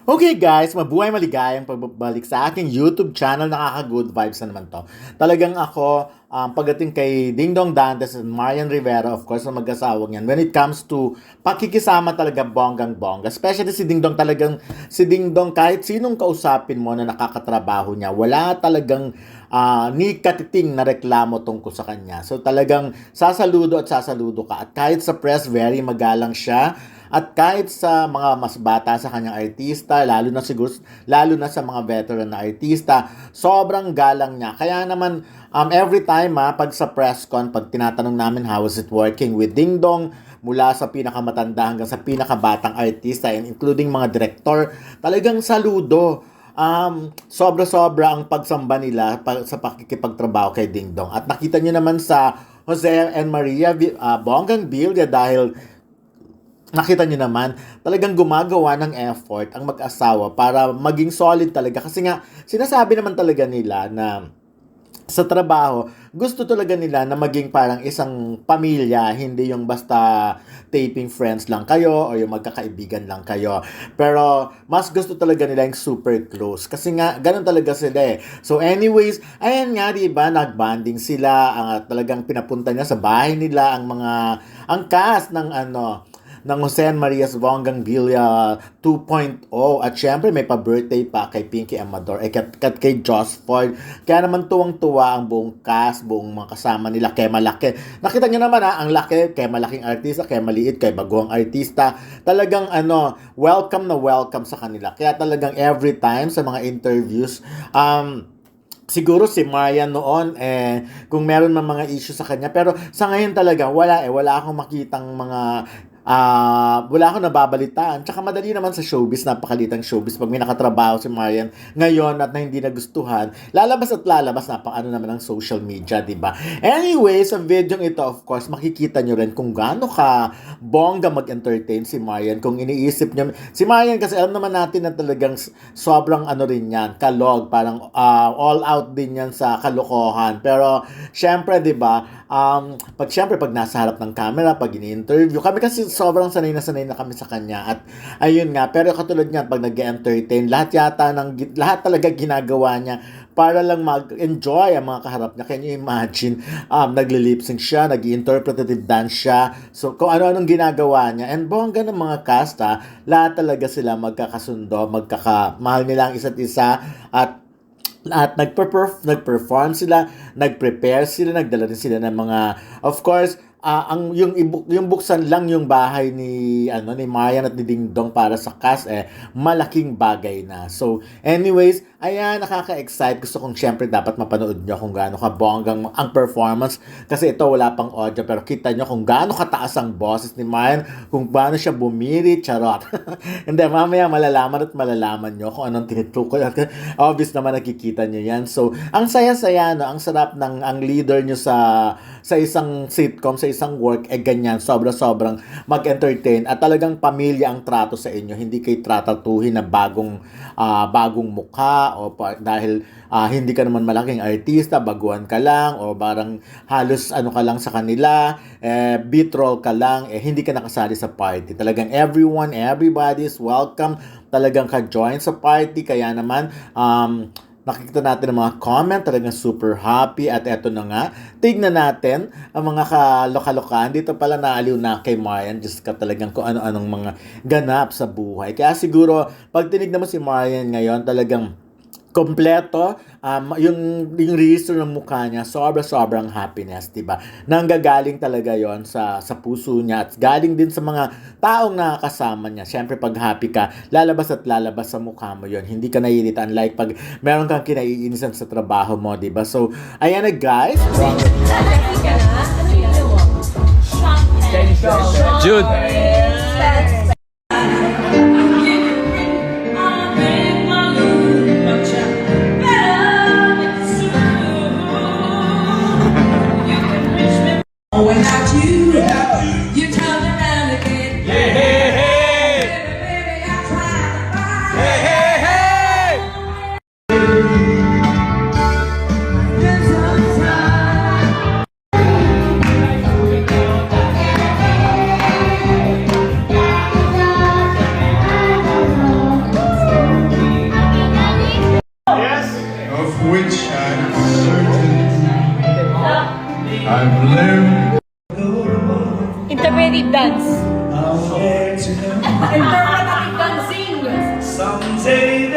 Okay guys, mabuhay maligayang pagbabalik sa aking YouTube channel. Nakaka-good vibes na naman to. Talagang ako, pagdating kay Ding Dong Dantes and Marian Rivera, of course, na mag-asawang yan. When it comes to pakikisama talaga bonggang-bongga. Especially si Ding Dong talagang, si Ding Dong kahit sinong kausapin mo na nakakatrabaho niya, wala talagang ni katiting na reklamo tungkol sa kanya. So talagang sasaludo at sasaludo ka. At kahit sa press, very magalang siya. At kahit sa mga mas bata sa kanyang artista, lalo na siguro, lalo na sa mga veteran na artista, sobrang galang niya. Kaya naman, every time pag sa press con, pag tinatanong namin how is it working with Ding Dong, mula sa pinakamatanda hanggang sa pinakabatang artista, and including mga director, talagang saludo. Sobra-sobra ang pagsamba nila sa pakikipagtrabaho kay Ding Dong. At nakita niyo naman sa Jose and Maria Bonggang Villa dahil nakita nyo naman, talagang gumagawa ng effort ang mag-asawa para maging solid talaga. Kasi nga, sinasabi naman talaga nila na sa trabaho, gusto talaga nila na maging parang isang pamilya, hindi yung basta taping friends lang kayo o yung magkakaibigan lang kayo. Pero mas gusto talaga nila yung super close kasi nga ganun talaga sila eh. So anyways, ayan nga 'di ba, nagbanding sila, talagang pinapunta niya sa bahay nila ang cast ng Jose Maria's Bonggang Villa 2.0. At syempre, may pa-birthday pa kay Pinky Amador, kay Joss Ford. Kaya naman tuwang-tuwa ang buong cast, buong mga kasama nila, kay malaki. Nakita nyo naman ang laki, kay malaking artista, kay maliit, kay baguang artista. Talagang welcome na welcome sa kanila. Kaya talagang every time sa mga interviews, siguro si Marian noon, kung meron man mga issue sa kanya, pero sa ngayon talaga, wala akong makitang mga wala akong nababalitaan. Tsaka madali naman sa showbiz, napakalitang showbiz. Pag may nakatrabaho si Marian ngayon at na hindi nagustuhan, lalabas at lalabas, napakaano naman ang social media, di ba? Anyway, sa video ito, of course, makikita nyo rin kung gaano ka bongga mag-entertain si Marian. Kung iniisip nyo, si Marian kasi alam naman natin na talagang sobrang rin yan, kalog, parang all out din yan sa kalokohan. Pero, syempre, di ba, pag nasa harap ng camera, pag ini-interview, kami kasi sobrang sanay na kami sa kanya. At ayun nga, pero katulad niyan, pag nag-entertain, lahat talaga ginagawa niya para lang mag-enjoy ang mga kaharap niya. Can you imagine? Nagli-lip-sync siya, nag-interpretative dance siya. So, kung ano-anong ginagawa niya. And bongga ng mga cast, lahat talaga sila magkakasundo, magkakamahal nila ang isa't isa, at nag-perform sila, nag-prepare sila, nagdala rin sila ng mga, of course, yung buksan lang yung bahay ni Marian at ni Ding Dong para sa cast, malaking bagay na. So anyways, ayan, nakaka-excite. Gusto kong syempre dapat mapanood nyo kung gaano ka bonggang ang performance, kasi ito wala pang audio, pero kita nyo kung gaano kataas ang boses ni Marian, kung gaano siya bumiri, charot. Hindi, mamaya malalaman nyo kung anong tinutukoy. Obvious naman, nakikita nyo yan. So ang saya-saya, no? Ang sarap ng ang leader nyo sa isang sitcom, sa isang work, ganyan, sobrang mag-entertain at talagang pamilya ang trato sa inyo, hindi kayo tratatuhin na bagong mukha dahil hindi ka naman malaking artista, baguhan ka lang o parang halos ka lang sa kanila, beat role ka lang, hindi ka nakasali sa party. Talagang everybody is welcome, talagang ka-join sa party. Kaya naman nakikita natin ang mga comment, talagang super happy. At eto na nga, tignan natin ang mga kalokalokan. Dito pala naaliw na kay Marian, just ka talagang kung ano-anong mga ganap sa buhay. Kaya siguro, pag tinignan mo si Marian ngayon, talagang kompleto, yung register ng mukha niya, sobrang happiness, diba? Nanggagaling talaga yon sa puso niya at galing din sa mga taong nakakasama niya. Siyempre, pag happy ka, lalabas at lalabas sa mukha mo yon. Hindi ka naiirita, unlike pag meron kang kinaiinisan sa trabaho mo, diba? So, ayan na guys. Jude! Without you turn around again. Hey, hey, hey! Baby, I tried to find Hey, hey, hey! some time. which I'm certain I've learned. Interpretive dance. Interpretive dancing. Someday